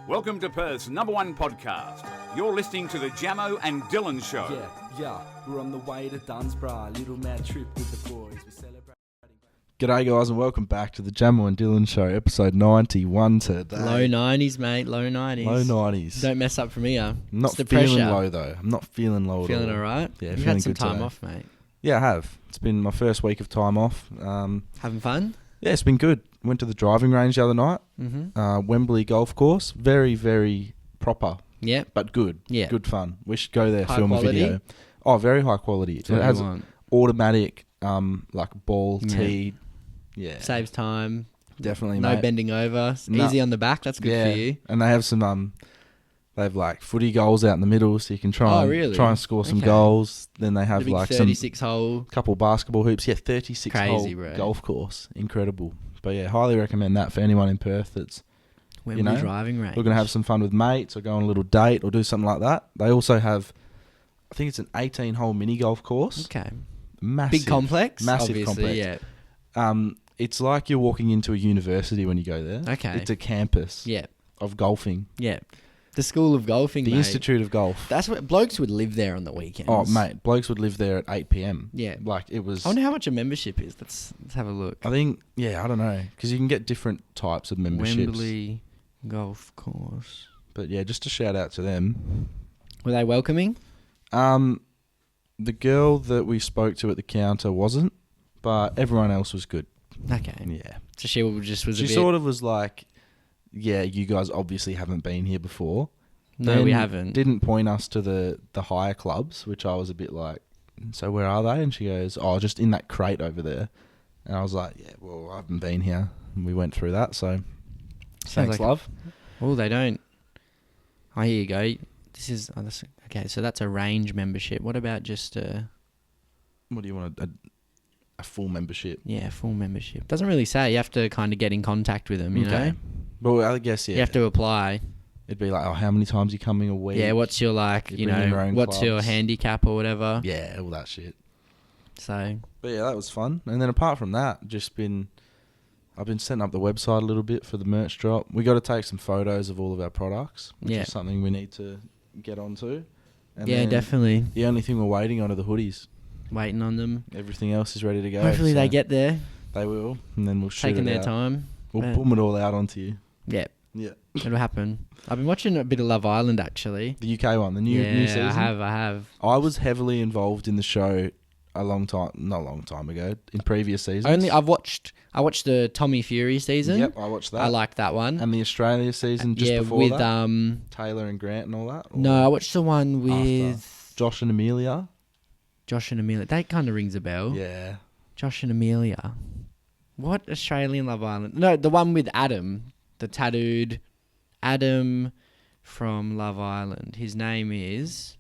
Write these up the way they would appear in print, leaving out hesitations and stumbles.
Welcome to Perth's #1 podcast. You're listening to the Jamo and Dylan Show. Yeah, we're on the way to Dunsborough, little mad trip with the boys. We're celebrating. G'day guys and welcome back to the Jamo and Dylan Show, episode 91 today. Low 90s, mate, low 90s. Low 90s. Don't mess up from here. I'm not it's the feeling pressure. low though. I'm not feeling low at all. Feeling alright? Yeah, You've feeling had some good time today. off, mate. Yeah, I have. It's been my first week of time off. Having fun? Yeah, it's been good. Went to the driving range the other night. Mm-hmm. Wembley golf course. Very, very proper. Yep. But good. Yeah. Good fun. We should go there, High film quality? a video. Oh, very high quality. That's what It has you want. automatic, like ball Yeah. tee. Yeah. Saves time. Definitely, No mate. bending over. No. Easy on the back. That's good for you. And they have some they have like footy goals out in the middle, so you can try and score some Okay. goals. Then they The have big like 36 hole. couple basketball hoops. Yeah, 36 Crazy, hole bro. golf course. Incredible. But yeah, highly recommend that for anyone in Perth that's Wembley know, driving range. we're going to have some fun with mates or go on a little date or do something like that. They also have, I think it's an 18 hole mini golf course. Okay. Massive. Big complex? Massive obviously, complex. Yeah. It's like you're walking into a university when you go there. Okay. It's a campus Yeah. of golfing. Yeah. The School of Golfing, The mate. Institute of Golf. That's what blokes would live there on the weekends. Oh, mate, blokes would live there at 8 p.m. Yeah. Like, it was... I wonder how much a membership is. Let's have a look. I think, yeah, I don't know. Because you can get different types of memberships. Wembley Golf Course. But yeah, just a shout out to them. Were they welcoming? The girl that we spoke to at the counter wasn't, but everyone else was good. Okay. Yeah. So she just was She a bit... sort of was like, yeah, you guys obviously haven't been here before. No, we Then haven't. Didn't point us to the higher clubs, which I was a bit like, so where are they? And she goes, oh, just in that crate over there. And I was like, yeah, well, I haven't been here. And we went through that, so thanks, like love. Oh, they don't. Oh, here you go. This is... Oh, okay, so that's a range membership. What about just a... What do you want? A full membership? Yeah, full membership. Doesn't really say. You have to kind of get in contact with them, you know? Well, I guess, yeah. You have to apply. It'd be like, oh, how many times are you coming a week? Yeah, what's your, like, You you bring in your know, own what's your clubs. handicap or whatever. Yeah, all that shit. So... But yeah, that was fun. And then apart from that, I've been setting up the website a little bit for the merch drop. We got to take some photos of all of our products, which Yeah. is something we need to get onto. And yeah, then definitely. The only thing we're waiting on are the hoodies. Waiting on them. Everything else is ready to go. Hopefully they so get there. They will, and then we'll shoot Taking it their out. time. We'll Yeah. boom it all out onto you. Yeah, Yeah. it'll happen. I've been watching a bit of Love Island, actually. The UK one, the new season. I have. I was heavily involved in the show not a long time ago, in previous seasons. I watched the Tommy Fury season. Yep, I watched that. I liked that one. And the Australia season just yeah, before with that? Taylor and Grant and all that? Or no, I watched the one after? with Josh and Amelia? Josh and Amelia. That kind of rings a bell. Yeah. Josh and Amelia. What Australian Love Island? No, the one with Adam, the tattooed Adam from Love Island. His name is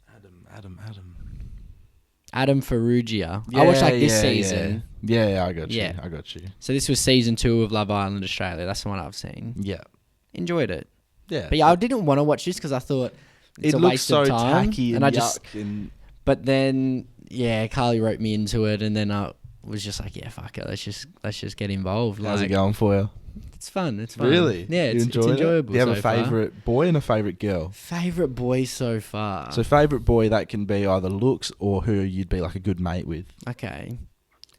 Adam Ferrugia. I watched like this season. Yeah, I got you. Yeah. I got you. So this was season 2 of Love Island Australia. That's the one I've seen. Yeah. Enjoyed it. Yeah. But yeah, I didn't want to watch this because I thought it's it a looks waste so of time. tacky and, yuck and But then, yeah, Carly wrote me into it, and then I was just like, yeah, fuck it, let's just get involved. how's like, it going for you? It's fun. It's fun. Really? Yeah, You it's enjoyed it? enjoyable. Do you have so a far. favourite boy and a favourite girl? Favorite boy so far. So favourite boy, that can be either looks or who you'd be like a good mate with. Okay.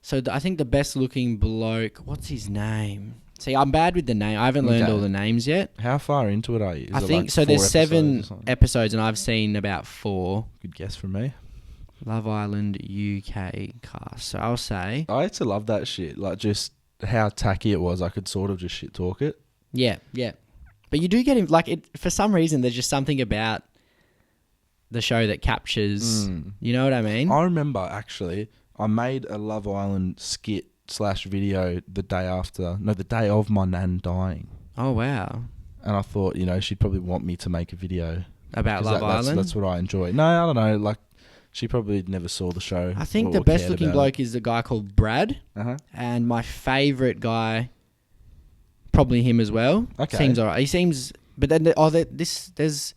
So I think the best looking bloke. What's his name? See, I'm bad with the name. I haven't learned Okay. all the names yet. How far into it are you? Is I it think like so. 4 There's episodes 7 or something? episodes, and I've seen about 4. Good guess from me. Love Island UK cast. So I'll say, I used to love that shit. Like, just how tacky it was. I could sort of just shit talk it. yeah. But you do get him, like, it for some reason. There's just something about the show that captures. You know what I mean? I remember, actually, I made a Love Island skit / video the day of my nan dying. Oh wow! And I thought, she'd probably want me to make a video. About 'Cause Love Island. That's what I enjoy. No, I don't know. Like, she probably never saw the show. I think or the best cared looking about bloke is the guy called Brad, Uh-huh. and my favourite guy, probably him as well. Okay. Seems alright. He seems, but then there's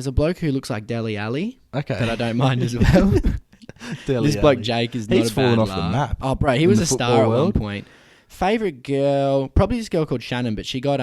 a bloke who looks like Deli Ali Okay. that I don't mind as well. Dele This bloke Alli. Jake is He's not a fallen bad off the laugh. map Oh, bro, he in was the a star football at one world. point. Favorite girl, probably this girl called Shannon, but she got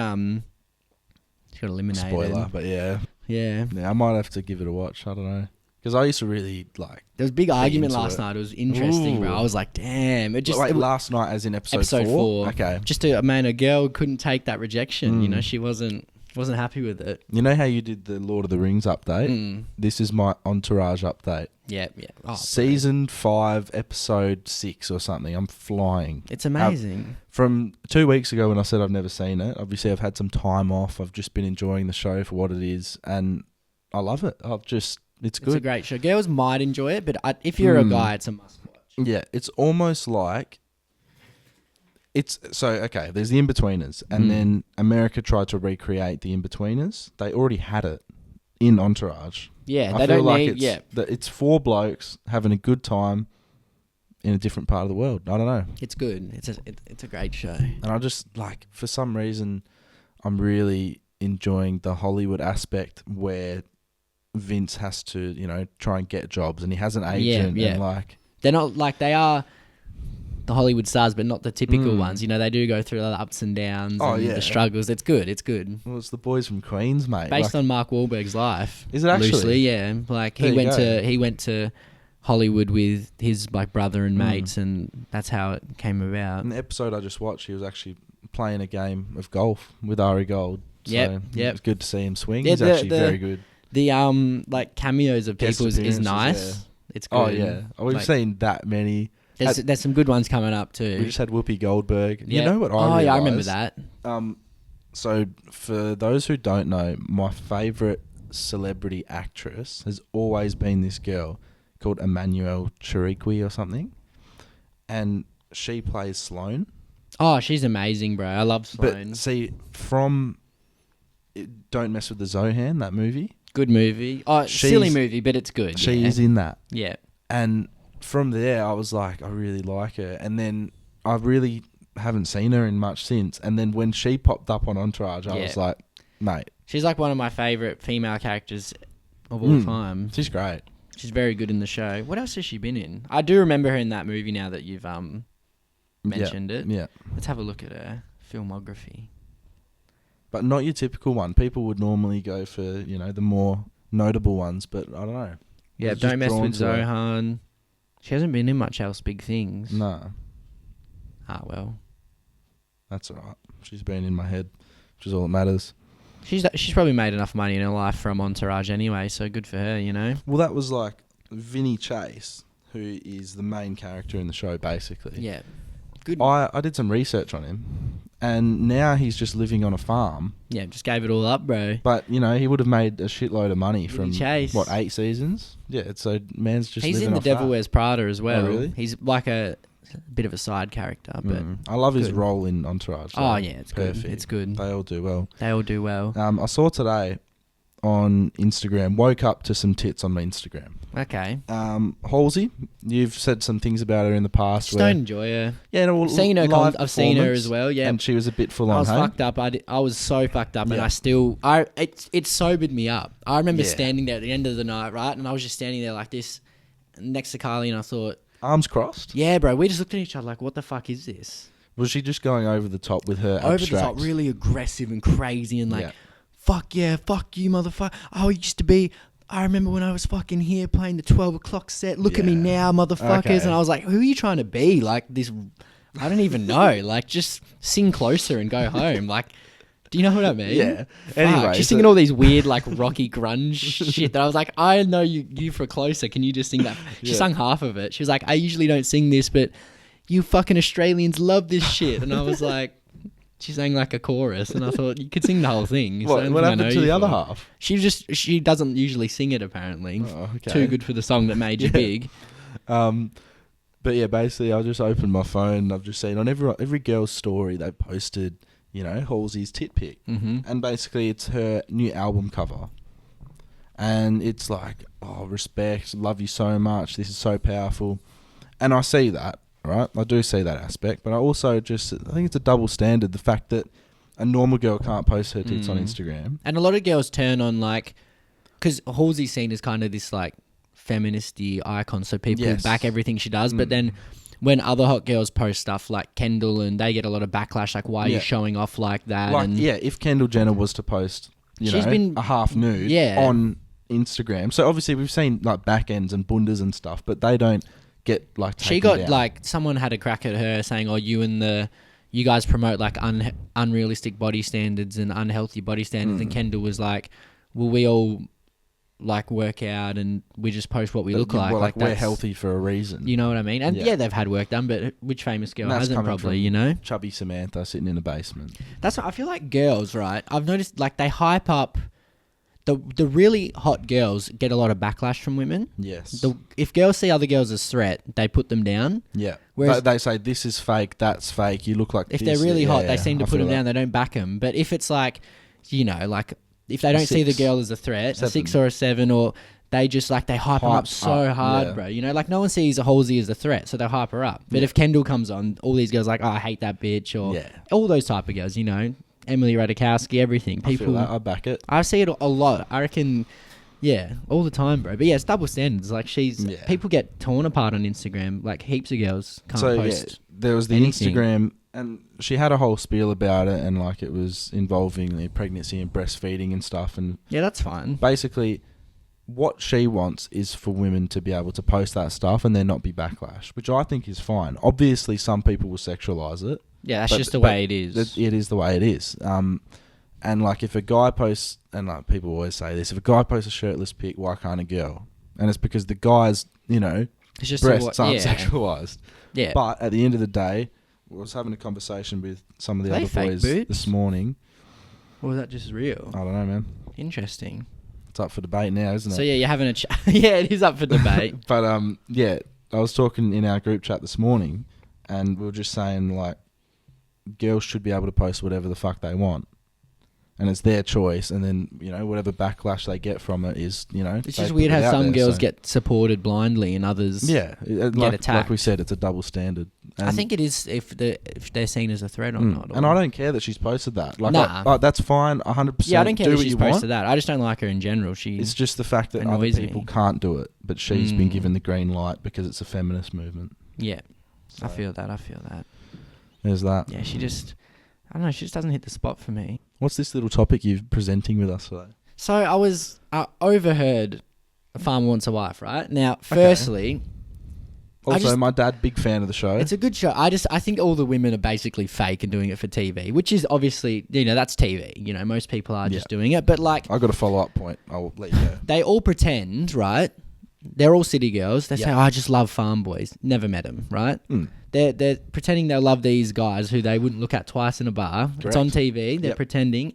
She got eliminated. Spoiler, but yeah. Yeah. I might have to give it a watch. I don't know. Because I used to really like. There was a big argument into last it. night. It was interesting, bro. Ooh. I was like, damn. It just Wait, last night as in episode 4. Okay. Just a girl couldn't take that rejection. You know, she wasn't happy with it. You know how you did the Lord of the Rings update? This is my Entourage update. Yeah. Oh, Season 5, episode 6 or something. I'm flying. It's amazing. From 2 weeks ago when I said I've never seen it, obviously I've had some time off. I've just been enjoying the show for what it is, and I love it. It's good. It's a great show. Girls might enjoy it, but if you're a guy, it's a must watch. Yeah, it's almost like... there's the In-Betweeners, and then America tried to recreate the In-Betweeners. They already had it in Entourage. Yeah, I they feel don't like need... it's 4 blokes having a good time in a different part of the world. I don't know. It's good. It's a great show. And I just, like, for some reason, I'm really enjoying the Hollywood aspect where Vince has to, you know, try and get jobs, and he has an agent. Yeah. And, like... They're not like... They are the Hollywood stars, but not the typical ones. You know, they do go through the ups and downs and the struggles. It's good. Well, it's the boys from Queens, mate. Based on Mark Wahlberg's life. Is it actually? Loosely, yeah. Like he went to Hollywood with his like brother and mates, and that's how it came about. In the episode I just watched, he was actually playing a game of golf with Ari Gold. So Yep. It was good to see him swing. Yeah, He's actually very good. The like cameos of Guest people is appearances, nice. yeah. It's good. Oh yeah, we've seen that many. There's some good ones coming up too. We just had Whoopi Goldberg. Yeah. You know what I Oh realised? yeah, I remember that. So for those who don't know, my favourite celebrity actress has always been this girl called Emmanuel Chiriqui or something, and she plays Sloane. Oh, she's amazing, bro. I love Sloane. But see, Don't Mess with the Zohan, that movie. Good movie. Oh, silly movie, but it's good. She is in that. Yeah. And from there, I was like, I really like her. And then I really haven't seen her in much since. And then when she popped up on Entourage, I was like, mate. She's like one of my favourite female characters of all time. She's great. She's very good in the show. What else has she been in? I do remember her in that movie now that you've mentioned it. Yeah. Let's have a look at her filmography. But not your typical one. People would normally go for, you know, the more notable ones, but I don't know. Yeah, Don't Mess with Zohan. She hasn't been in much else big things. No. Ah, well. That's all right. She's been in my head, which is all that matters. She's probably made enough money in her life from Entourage anyway, so good for her, you know? Well, that was like Vinny Chase, who is the main character in the show, basically. Yeah. Good. I did some research on him, and now he's just living on a farm. Yeah, just gave it all up, bro. But, you know, he would have made a shitload of money from, Chase. 8 seasons? Yeah, so man's just He's living in The off Devil that. Wears Prada as well. Oh, really? He's like a bit of a side character, but... I love his good. role in Entourage. Oh, yeah, it's perfect. good. It's good. They all do well. They all do well. I saw today on Instagram, woke up to some tits on my Instagram. Okay. Halsey, you've said some things about her in the past. Just don't enjoy her. Yeah, no, I've seen her. I've seen her as well. Yeah, and she was a bit full I on. was fucked up. I was so fucked up, and I still. It sobered me up. I remember standing there at the end of the night, right, and I was just standing there like this, next to Carly, and I thought, arms crossed. Yeah, bro. We just looked at each other like, what the fuck is this? Was she just going over the top with her Over abstract? the top, really aggressive and crazy, and like, fuck yeah, fuck you, motherfucker. Oh, it used to be. I remember when I was fucking here playing the 12 o'clock set. Look at me now, motherfuckers. Okay. And I was like, who are you trying to be? Like this, I don't even know. Like, just sing closer and go home. Like, do you know what I mean? Yeah. Fuck, Anyway, she's singing all these weird, like, rocky grunge shit that I was like, I know you for Closer. Can you just sing that? She sung half of it. She was like, I usually don't sing this, but you fucking Australians love this shit. And I was like, she sang like a chorus, and I thought you could sing the whole thing. What happened to the other half? She doesn't usually sing it, apparently. Oh, okay. Too good for the song that made you big. But yeah, basically, I just opened my phone and I've just seen on every girl's story they posted, you know, Halsey's tit pic, and basically it's her new album cover, and it's like, oh, respect, love you so much, this is so powerful, and I see that. Right, I do see that aspect, but I also I think it's a double standard. The fact that a normal girl can't post her tits on Instagram, and a lot of girls turn on like, because Halsey's seen as kind of this like feministy icon, so people back everything she does. But then when other hot girls post stuff like Kendall, and they get a lot of backlash, like why are you showing off like that? Like, if Kendall Jenner was to post She's been a half nude on Instagram. So obviously we've seen like back ends and bundas and stuff, but they don't get like taken She got down. like someone had a crack at her saying, "Oh, you guys promote like unrealistic body standards and unhealthy body standards." And Kendall was like, "Well, we all like work out and we just post what we look like. Well, like we're healthy for a reason." You know what I mean? And they've had work done, but which famous girl hasn't probably, you know? Chubby Samantha sitting in a basement. That's what I feel like girls, right? I've noticed like they hype up the really hot girls get a lot of backlash from women. Yes. If girls see other girls as threat, they put them down. Yeah. Whereas they say this is fake, that's fake. You look like if this. they're really hot, they seem to put them down. They don't back them. But if it's like, you know, like if they don't see the girl as a threat, a 6 or a 7, or they just like they hype them up so hard, bro. You know, like no one sees a Halsey as a threat, so they'll hype her up. But if Kendall comes on, all these girls are like, oh, I hate that bitch, or all those type of girls, you know. Emily Ratajkowski, everything. People, I back it. I see it a lot. I reckon, all the time, bro. But yeah, it's double standards. Like people get torn apart on Instagram. Like heaps of girls can't post. There was the anything. Instagram, and she had a whole spiel about it, and like it was involving the pregnancy and breastfeeding and stuff. And yeah, that's fine. Basically, what she wants is for women to be able to post that stuff and there not be backlash, which I think is fine. Obviously, some people will sexualize it. Yeah, that's just the way it is. It is the way it is. And like if a guy posts, and like people always say this, if a guy posts a shirtless pic, why can't a girl? And it's because the guy's, you know, it's just breasts aren't sexualized. Yeah. But at the end of the day, I was having a conversation with some of the other boys this morning. Or was that just real? I don't know, man. Interesting. It's up for debate now, isn't it? So yeah, you're having a chat. Yeah, it is up for debate. But I was talking in our group chat this morning, and we were just saying like, girls should be able to post whatever the fuck they want, and it's their choice. And then you know whatever backlash they get from it is, you know, it's just weird how some girls get supported blindly and others get attacked. Like we said, it's a double standard. And I think it is if they're seen as a threat or not. And I don't care that she's posted that. Like, nah. that's fine, 100%. Yeah, I don't care do that what she's you posted want. that. I just don't like her in general. It's just the fact that other people can't do it, but she's been given the green light because it's a feminist movement. Yeah, so, I feel that. There's that. Yeah, she just doesn't hit the spot for me. What's this little topic you're presenting with us today? So I overheard A Farmer Wants a Wife, right? Now, firstly... Also, my dad, big fan of the show. It's a good show. I think all the women are basically fake and doing it for TV, which is obviously, you know, that's TV. You know, most people are just doing it. But like... I got a follow-up point. I'll let you go. They all pretend, right? They're all city girls. They say, oh, I just love farm boys. Never met them, right? They're pretending they love these guys who they wouldn't look at twice in a bar. Correct. It's on TV. They're pretending.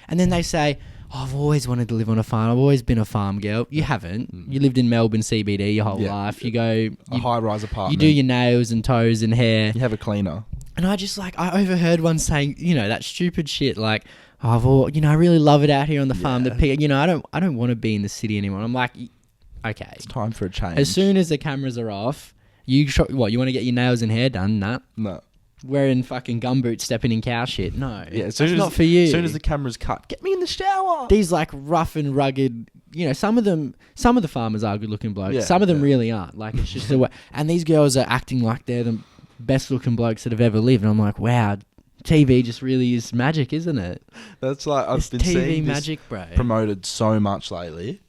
And then they say, oh, I've always wanted to live on a farm. I've always been a farm girl. You haven't. You lived in Melbourne CBD your whole life. You go... a high-rise apartment. You do your nails and toes and hair. You have a cleaner. And I just like... I overheard one saying, you know, that stupid shit like, oh, I really love it out here on the farm. You know, I don't want to be in the city anymore. I'm like... Okay. It's time for a change. As soon as the cameras are off, you want to get your nails and hair done? Nah. No. Wearing fucking gumboots, stepping in cow shit. No. Yeah, it's not for you. As soon as the camera's cut, get me in the shower. These like rough and rugged, you know, some of the farmers are good looking blokes. Some of them really aren't. Like it's just the way. And these girls are acting like they're the best looking blokes that have ever lived. And I'm like, wow, TV just really is magic, isn't it? That's like, I've been seeing magic, bro, promoted so much lately.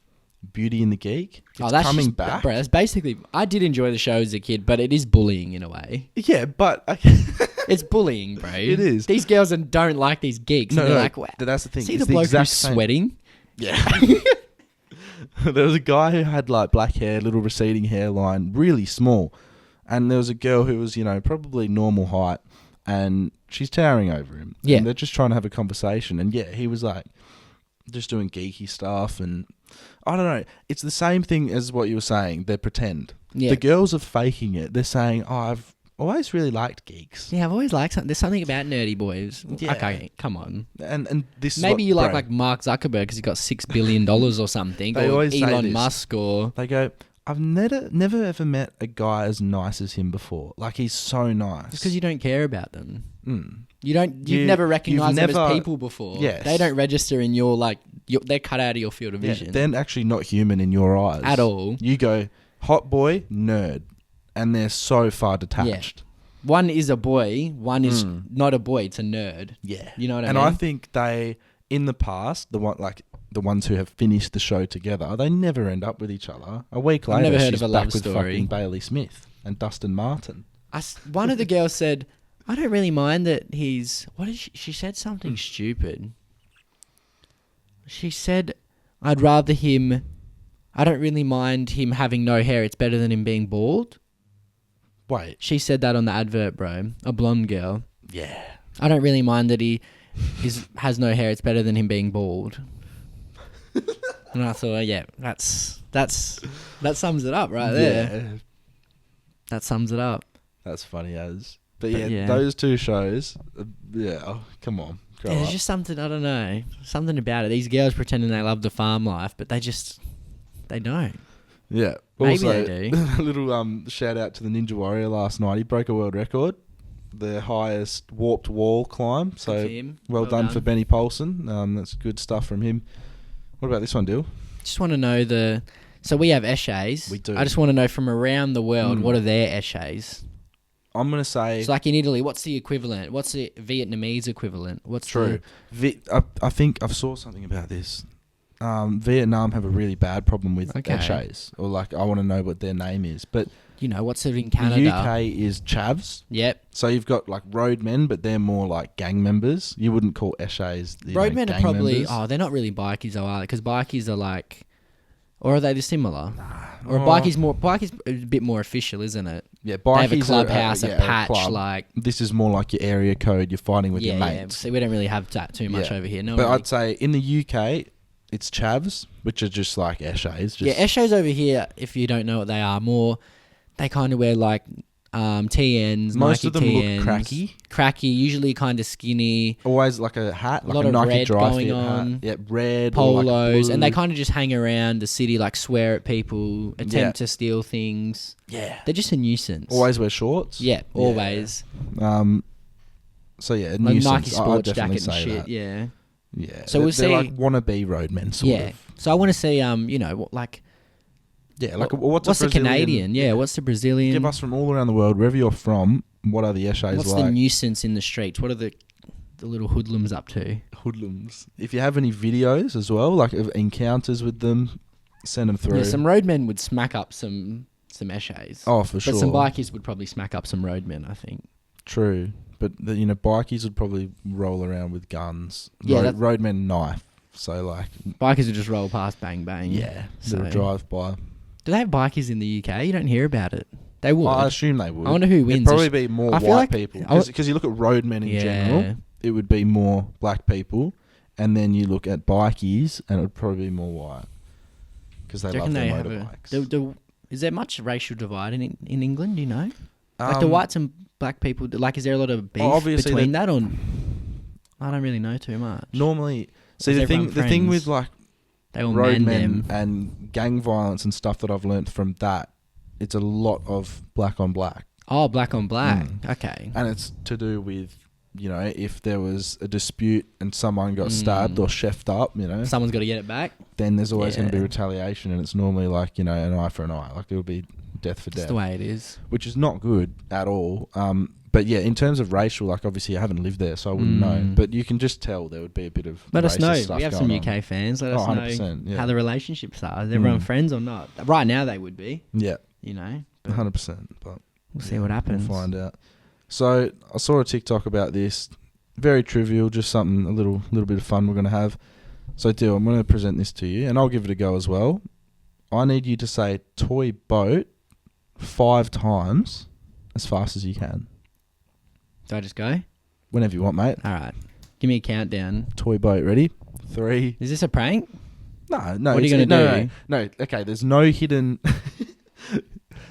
Beauty and the Geek. It's that's coming back. Bro, that's basically... I did enjoy the show as a kid, but it is bullying in a way. Yeah, but... It's bullying, bro. It is. These girls don't like these geeks. No, and they're like, wow. That's the thing. See the bloke who's sweating? Yeah. There was a guy who had like black hair, little receding hairline, really small. And there was a girl who was, you know, probably normal height. And she's towering over him. Yeah. And they're just trying to have a conversation. And yeah, he was like... just doing geeky stuff, and I don't know. It's the same thing as what you were saying. They pretend. Yeah. The girls are faking it. They're saying, "Oh, I've always really liked geeks." Yeah, I've always liked something. There's something about nerdy boys. Yeah. Okay, come on. And this maybe you like Mark Zuckerberg because he's got $6 billion or something. They or always Elon say Musk or they go. I've never ever met a guy as nice as him before. Like he's so nice. It's because you don't care about them. You've never recognised them as people before. Yes. They don't register in your they're cut out of your field of vision. They're actually not human in your eyes. At all. You go, hot boy, nerd. And they're so far detached. Yeah. One is a boy, one is not a boy, it's a nerd. Yeah. You know what I mean? And I think they in the past, the ones who have finished the show together, they never end up with each other. A week later, never heard she's of a back love with story. fucking Bailey Smith and Dustin Martin. One of the girls said, I don't really mind that he's... What did she said something stupid. She said, I'd rather him... I don't really mind him having no hair. It's better than him being bald. Wait. She said that on the advert, bro. A blonde girl. Yeah. I don't really mind that he has no hair. It's better than him being bald. And I thought, yeah, that sums it up right there. Yeah. That sums it up. That's funny as. But yeah, those two shows, come on. Grow There's up. just something, I don't know, something about it. These girls pretending they love the farm life, but they don't. Yeah. Maybe Also, they do. a little shout out to the Ninja Warrior last night. He broke a world record, the highest warped wall climb. So Good for him. well done for Benny Paulson. That's good stuff from him. What about this one, Dyl? Just want to know so we have essays. We do. I just want to know from around the world, what are their essays? I'm going to say... It's like in Italy, what's the equivalent? What's the Vietnamese equivalent? What's True. I think I saw something about this. Vietnam have a really bad problem with essays. Or like, I want to know what their name is. But... what's it in Canada? The UK is chavs. Yep. So you've got like roadmen, but they're more like gang members. You wouldn't call essays Roadmen are probably... members. Oh, they're not really bikies though, are they? Because bikies are like... Or are they just similar? Or bikies a bit more official, isn't it? Yeah, They have a bikies clubhouse, are a patch, club. like... This is more like your area code. You're fighting with your mates. So we don't really have that too much over here. No, but I'd say in the UK, it's chavs, which are just like essays. essays over here, if you don't know what they are, they kind of wear like TNs, Most Nike of them TNs, look cracky. Cracky, usually kind of skinny. Always like a hat, like lot a of Nike red dry going fit on. hat. Yeah, red. Polos, or like blue. and they kind of just hang around the city, like swear at people, attempt to steal things. Yeah. They're just a nuisance. Always wear shorts. Yeah, always. So yeah, Like nuisance. Nike I'd sports definitely jacket and say shit. that. Yeah. Yeah. So we'll they're see. like wannabe roadmen, sort of. So I want to see, like. Yeah, like what's a the Brazilian, Canadian? Yeah, what's the Brazilian? Give us from all around the world, wherever you're from. What are the essays What's like? the nuisance in the streets? What are the little hoodlums up to? Hoodlums. If you have any videos as well, like of encounters with them, send them through. Yeah, some roadmen would smack up some essays. Oh, for sure. But some bikies would probably smack up some roadmen, I think. True, but bikies would probably roll around with guns. Yeah, roadmen knife. So like bikies would just roll past, bang bang. yeah, So little drive by. do they have bikies in the UK? You don't hear about it. They would. I assume they would. I wonder who wins. It'd probably be more I feel white like- people I would- because you look at roadmen in general, it would be more black people, and then you look at bikies, and it would probably be more white because they Do you love reckon their they have motorbikes. is there much racial divide in England? Do you know? Like the whites and black people. Like, is there a lot of beef obviously between that? Or I don't really know too much. Normally, see Is the everyone thing with friends? like They all man roadmen them. and gang violence and stuff that I've learnt from that, it's a lot of black on black. Oh, black on black. Mm. Okay. And it's to do with, if there was a dispute and someone got stabbed or chefed up, Someone's got to get it back. then there's always going to be Yeah. retaliation, and it's normally like, an eye for an eye. Like, it'll be death for That's death. the way it is. Which is not good at all. But yeah, in terms of racial, like, obviously I haven't lived there, so I wouldn't know. But you can just tell there would be a bit of Let us racist know. stuff We have some going UK on. fans. Let us 100%, know yeah. how the relationships are. Is everyone friends or not? Right now they would be, Yeah, But 100%. But we'll see what happens. we'll find out. So I saw a TikTok about this. Very trivial, just something, a little bit of fun we're going to have. So, Dyl, I'm going to present this to you, and I'll give it a go as well. I need you to say toy boat 5 times as fast as you can. Do I just go? Whenever you want, mate. All right. Give me a countdown. Toy boat, ready? 3. Is this a prank? No. What are you gonna do? No. Okay, there's no hidden...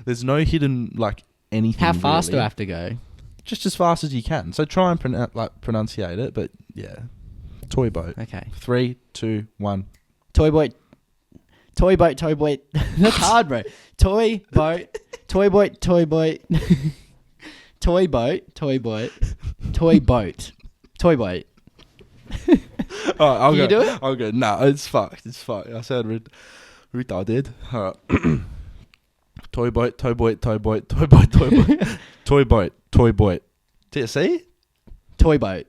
there's no hidden, like, anything. How fast do really. I have to go? Just as fast as you can. So try and pronunciate it, but yeah. Toy boat. Okay. 3, 2, 1. Toy boat. Toy boat. Toy boat. That's hard, bro. Toy boat. Toy boat. Toy boat. Toy boat. Toy boat. Toy boat. Toy boat. Oh, I'll Can go. you do it? I'll go. No, it's fucked. It's fucked. I sound retarded. All right. Toy boat. Toy boat. Toy boat. Toy boat. Toy boat. Toy boat. Toy boat. See? Toy boat.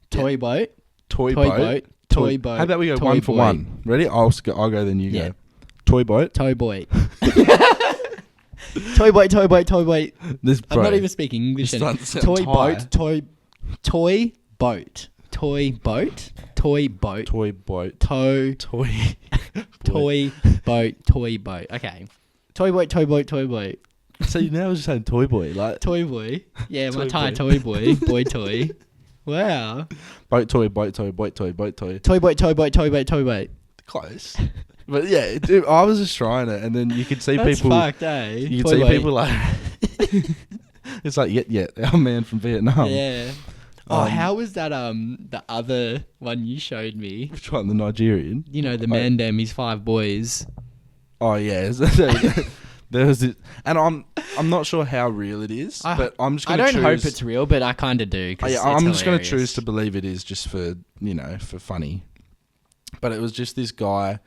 Toy boat. Toy Toy boat. boat. Toy boat. How about we go Toy one for boy. one? Ready? I'll go, then you Yeah. go. Toy boat. Toy boy. Toy boy, toy boy, toy boy. This, I'm bro, not even speaking English. this anymore. doesn't sound Toy Thai. boat, toy boat. Toy boat, toy boat, Toy boat. toy, Toy. toy boat, toy boat. Okay. Toy boat, toy boat, toy boat. So you now just saying toy boy, like Toy boy. Yeah, my Toy Thai boy. toy boy. Boy toy. Wow. boat toy, boat toy, boat toy, boat toy. Toy boat, toy boat, toy boat, toy boat. Close. But yeah, dude, I was just trying it, and then you could see That's people. fucked, eh? You Toy could see boat. people like. It's like our man from Vietnam. Yeah. Oh, Um, how was that? The other one you showed me. Which one? The Nigerian. You know, the Oh. Mandem, his 5 boys. Oh yeah, there was this, and I'm not sure how real it is, but I'm just I gonna don't choose. hope it's real, but I kind of do. Oh, yeah, I'm just gonna choose to believe it is just for for funny. But it was just this guy,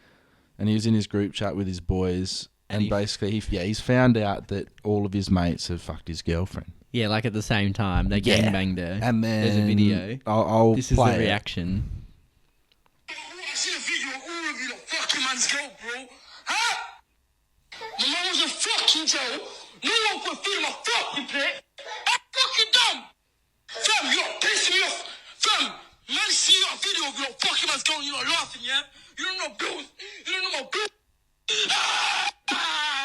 and he was in his group chat with his boys, and basically he's found out that all of his mates have fucked his girlfriend. Yeah, like at the same time. They Yeah. gangbanged her. And then there's a video. I'll This is play the it. reaction. I see a video of all of you that fucking man's girl, bro. Huh? My mum was a fucking Joe. No one put food in my fucking plate. I'm fucking dumb. Fam, you're pissing me off. Fam, man, see a video of your fucking man's girl and you're not laughing, yeah? You don't know bills. You don't know my bills.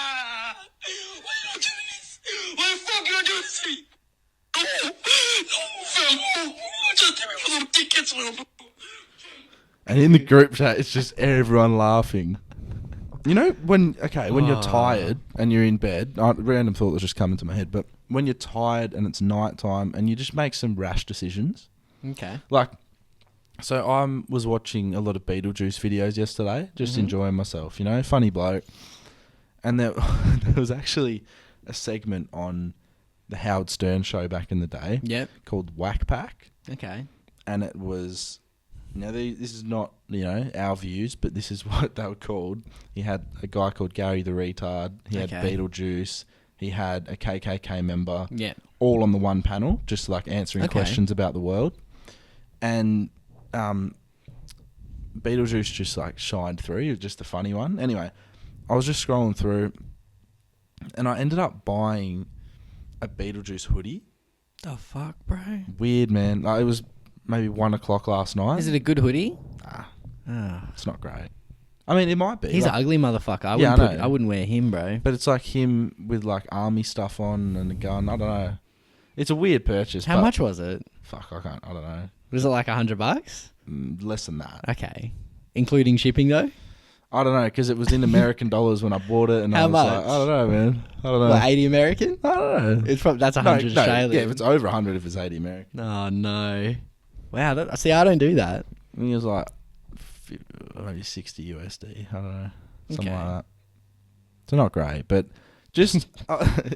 Why you not doing this? Why the fuck you not doing this to me? No, fam, no. Just give me for some tickets, man. And in the group chat, it's just everyone laughing. You know, when you're tired and you're in bed, random thought was just coming to my head, but when you're tired and it's night time and you just make some rash decisions. Okay. Like, so I was watching a lot of Beetlejuice videos yesterday, just enjoying myself, funny bloke. And there was actually a segment on the Howard Stern show back in the day Yep. called Whack Pack. Okay. And it was... this is not, our views, but this is what they were called. He had a guy called Gary the Retard. He had Okay. Beetlejuice. He had a KKK member. Yeah. All on the one panel, just like answering Okay. questions about the world. And Beetlejuice just like shined through. He was just the funny one. Anyway, I was just scrolling through and I ended up buying a Beetlejuice hoodie. The fuck, bro? Weird, man. Like, it was maybe 1 o'clock last night. Is it a good hoodie? It's not great. I mean, it might be. He's like, an ugly motherfucker. Yeah, I know. I wouldn't wear him, bro. but it's like him with like army stuff on and a gun. I don't know. It's a weird purchase. How but much was it? Fuck, I don't know. Was it like $100? Less than that. Okay. Including shipping, though? I don't know, because it was in American dollars when I bought it. And I How was much? like, I don't know, man. I don't know. What, 80 American? I don't know. It's from, that's 100 No, Australian. yeah, if it's over 100 if it's 80 American. Oh, no. Wow. See, I don't do that. I think it was like maybe 60 USD. I don't know. Something Okay. like that. So not great, but just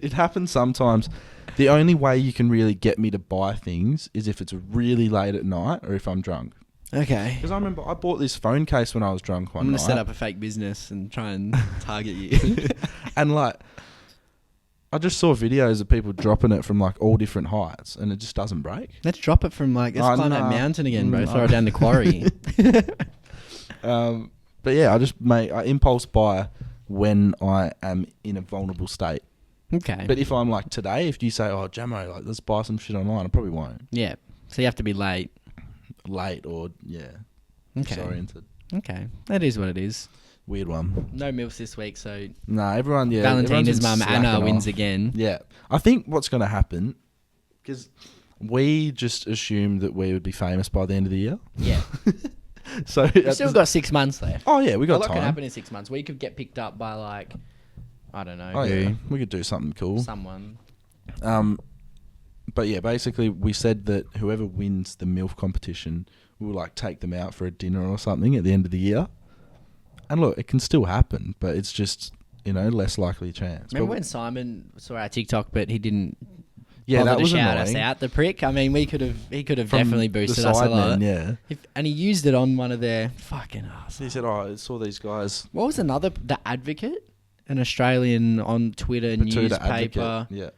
it happens sometimes. The only way you can really get me to buy things is if it's really late at night or if I'm drunk. Okay. Because I remember I bought this phone case when I was drunk one I'm going night. to set up a fake business and try and target you. And like, I just saw videos of people dropping it from like all different heights and it just doesn't break. Let's drop it from let's climb that nah. mountain again, bro. No. Throw it down the quarry. But yeah, I impulse buy when I am in a vulnerable state. Okay. But if I'm like today, if you say, "Oh, Jamo, like let's buy some shit online," I probably won't. Yeah. So you have to be late. Late or Okay. disoriented. Okay. That is what it is. Weird one. No MILFs this week, so Nah, everyone. Yeah, Valentina's everyone's mum, been Anna, slacking wins off. again. Yeah, I think what's going to happen because we just assumed that we would be famous by the end of the year. Yeah. So We've still got 6 months left. Oh yeah, we A got lot time. can happen in 6 months. We could get picked up by like, I don't know, Oh who, yeah, we could do something cool. someone. But yeah, basically we said that whoever wins the MILF competition, we'll like take them out for a dinner or something at the end of the year. And look, it can still happen, but it's just, less likely chance. Remember But when Simon saw our TikTok, but he didn't yeah, bother that to was shout annoying. us out, the prick? I mean, he could have From definitely the boosted us a lot. sidemen, yeah. And he used it on one of their fucking ass. He said, "Oh, I saw these guys." What was another? The Advocate, an Australian on Twitter Batuta newspaper. Advocate, yeah.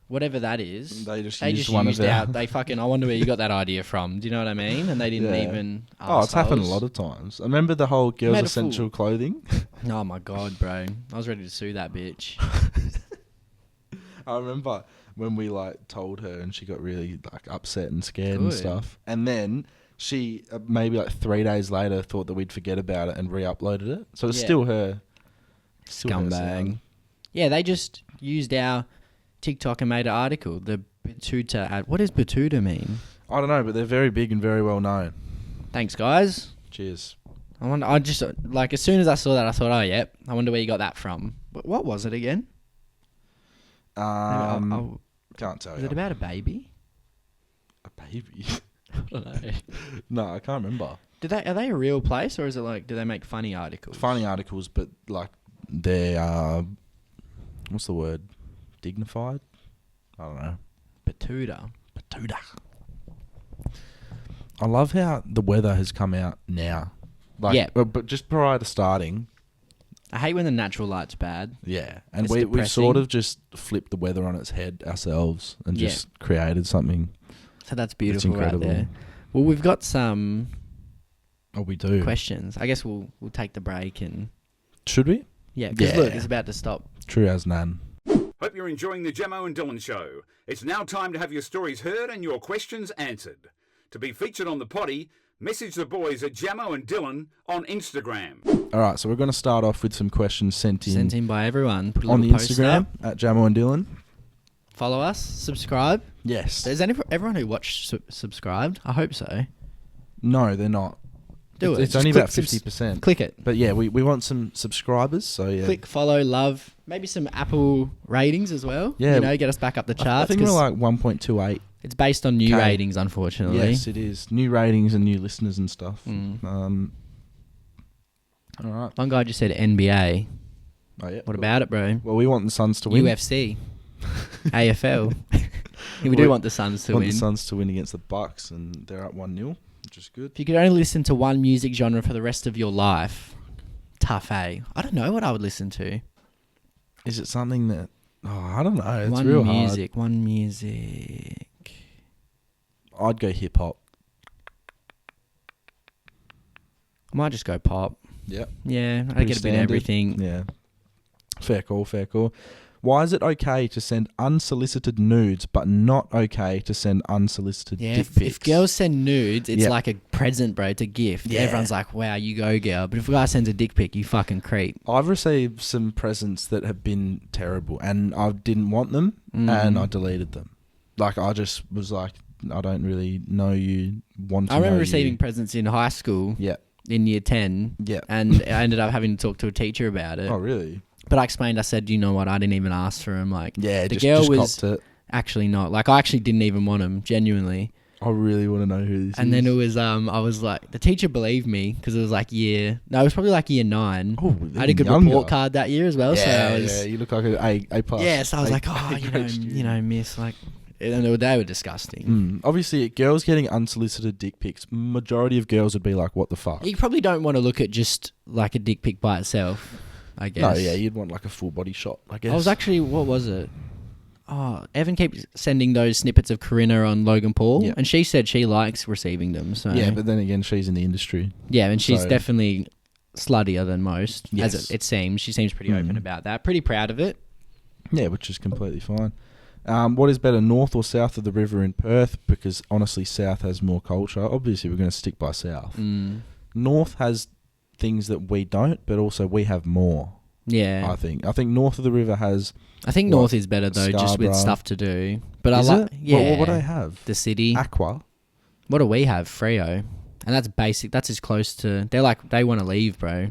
whatever that is. They just They used just one used of our... out. They fucking. I wonder where you got that idea from. Do you know what I mean? And they didn't Yeah. even. Oh, it's happened a arseholes. lot of times. I remember the whole Girls Made a Essential fool. Clothing. Oh my god, bro! I was ready to sue that bitch. I remember when we like told her and she got really like upset and scared and Good. stuff. And then she maybe like 3 days later thought that we'd forget about it and re-uploaded it. So it's Yeah. still her. Still her Scumbag. sound. Yeah, they just used our TikTok and made an article. The Batuta ad. What does Batuta mean? I don't know, but they're very big and very well known. Thanks, guys. Cheers. I just like as soon as I saw that, I thought, oh yep. I wonder where you got that from. What was it again? Can't tell Was you. it about a baby? A baby? I don't know. No, I can't remember. Are they a real place or is it like? Do they make funny articles? Funny articles, but like they're what's the word? Dignified? I don't know. Batuta. I love how the weather has come out now. Like, Yeah. but just prior to starting, I hate when the natural light's bad. yeah. And It's we've sort depressing. of just flipped the weather on its head ourselves and Yeah. just created something. So that's beautiful right incredible. there. Well, we've got some Oh, we do. questions. I guess we'll take the break and Should we? yeah. Because Yeah. look, it's about to stop. True as nan. Hope you're enjoying the Jamo and Dylan show. It's now time to have your stories heard and your questions answered. To be featured on the Poddy, message the boys at Jamo and Dylan on Instagram. All right, so we're going to start off with some questions sent in by everyone. Put a on the little post Instagram up. at Jamo and Dylan. Follow us. Subscribe. Yes. Is everyone who watched subscribed? I hope so. No, they're not. Do it. It's Just only click about 50%. Click it. But yeah, we want some subscribers, so yeah. Click, follow, love. Maybe some Apple ratings as well. Yeah. You know, get us back up the I charts. think we're 'cause like 1.28. it's based on new Okay. ratings, unfortunately. Yes, it is. New ratings and new listeners and stuff. Mm. All right. One guy just said NBA. Oh, yeah. What about it, bro? Well, we want the Suns to win. UFC. AFL. We We do want the Suns to want win. the Suns to win against the Bucks, and they're up 1-0, which is good. If you could only listen to one music genre for the rest of your life, tough, eh? I don't know what I would listen to. Is it something that... Oh, I don't know. It's one real music. One music. hard. I'd go hip-hop. I might just go pop. Yep. Yeah, I Pretty get a bit of standard. everything. Yeah. Fair call, fair call. Why is it okay to send unsolicited nudes, but not okay to send unsolicited Yeah, dick if pics? girls send nudes, it's Yeah. like a present, bro. It's a gift. Yeah. Everyone's like, wow, you go, girl. But if a guy sends a dick pic, you fucking creep. I've received some presents that have been terrible, and I didn't want them, Mm. and I deleted them. Like, I just was like, I don't really know you, want to I remember know receiving you. presents in high school, Yeah, in year 10, yeah. and I ended up having to talk to a teacher about it. Oh, really? But I explained, I said, you know what, I didn't even ask for him. Like, Yeah, the just, girl just was copped it. actually not. Like, I actually didn't even want him, genuinely. I really want to know who this is. And then it was, I was like, the teacher believed me because it was like it was probably like year 9. Oh, I had a good younger. report card that year as well. Yeah, so I was, yeah, you look like a A plus. yeah, so I was A- like, oh, A grade student. miss, like, and they were disgusting. Obviously, girls getting unsolicited dick pics, majority of girls would be like, what the fuck? You probably don't want to look at just like a dick pic by itself, I guess. No, yeah, you'd want like a full body shot, I guess. I was actually, what was it? Oh, Evan keeps sending those snippets of Corinna on Logan Paul, Yeah. and she said she likes receiving them. So Yeah, but then again, she's in the industry. yeah, and she's so- definitely sluttier than most, Yes. as it seems. She seems pretty open Mhm. about that. Pretty proud of it. Yeah, which is completely fine. What is better, north or south of the river in Perth? Because honestly, south has more culture. Obviously, we're going to stick by south. Mm. North has things that we don't, but also we have more. Yeah, I think north of the river has. I think what, North is better though, just with Scarborough. stuff to do. But Is I like, it? yeah. What do they have? The city. Aqua. What do we have? Freo, and that's basic. That's as close to. They want to leave, bro.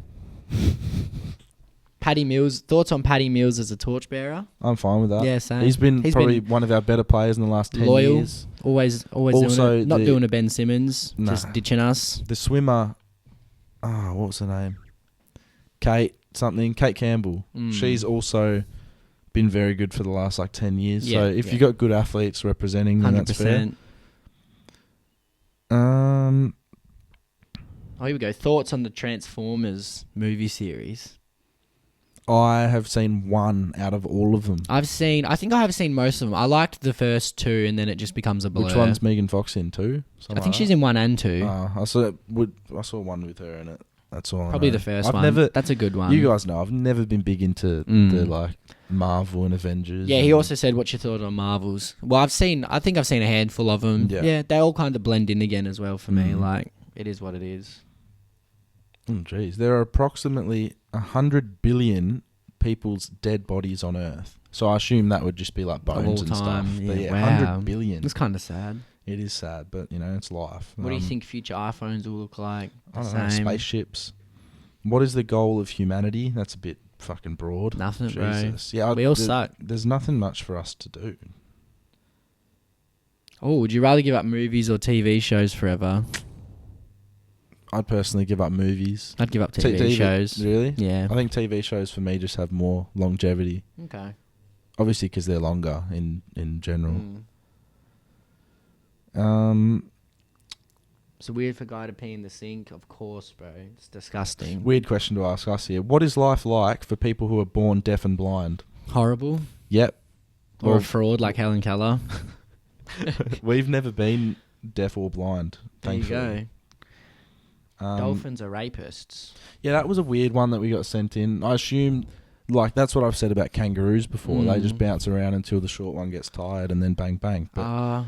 Paddy Mills. Thoughts on Paddy Mills as a torchbearer? I'm fine with that. Yeah, same. He's been probably one of our better players in the last 10 loyal. years. Always Also, doing it. Not the- doing a Ben Simmons, Nah. just ditching us. The swimmer, what was her name? Kate Campbell. Mm. She's also been very good for the last 10 years. Yeah, so if yeah. you got good athletes representing, then that's fair. 100%. Oh, here we go. Thoughts on the Transformers movie series? I have seen one out of all of them. I think I have seen most of them. I liked the first two, and then it just becomes a blur. Which one's Megan Fox in? Two? I think she's in 1 and 2. I saw one with her in it. That's all. Probably I know. the first I've one. Never, That's a good one. You guys know I've never been big into the like Marvel and Avengers. Yeah, he also said, "What's your thought on Marvels?" Well, I think I've seen a handful of them. Yeah, they all kind of blend in again as well for me. Like, it is what it is. Oh, jeez. There are approximately 100 billion people's dead bodies on Earth. So I assume that would just be like bones and stuff. Yeah, But yeah, wow. 100 billion. It's kind of sad. It is sad, but you know, it's life. What do you think future iPhones will look like? I don't know, spaceships. What is the goal of humanity? That's a bit fucking broad. Nothing, Jesus. bro. Yeah, We all suck. There's nothing much for us to do. Oh, would you rather give up movies or TV shows forever? I'd personally give up movies. I'd give up TV shows. Really? Yeah. I think TV shows for me just have more longevity. Okay. Obviously, because they're longer in general. It's weird for a guy to pee in the sink. Of course, bro. It's disgusting. Weird question to ask us here. What is life like for people who are born deaf and blind? Horrible. Yep. Or a fraud like Helen Keller. We've never been deaf or blind. There you Thankfully. go. Dolphins are rapists. Yeah, that was a weird one that we got sent in. I assume, like, that's what I've said about kangaroos before. They just bounce around until the short one gets tired and then bang, bang. But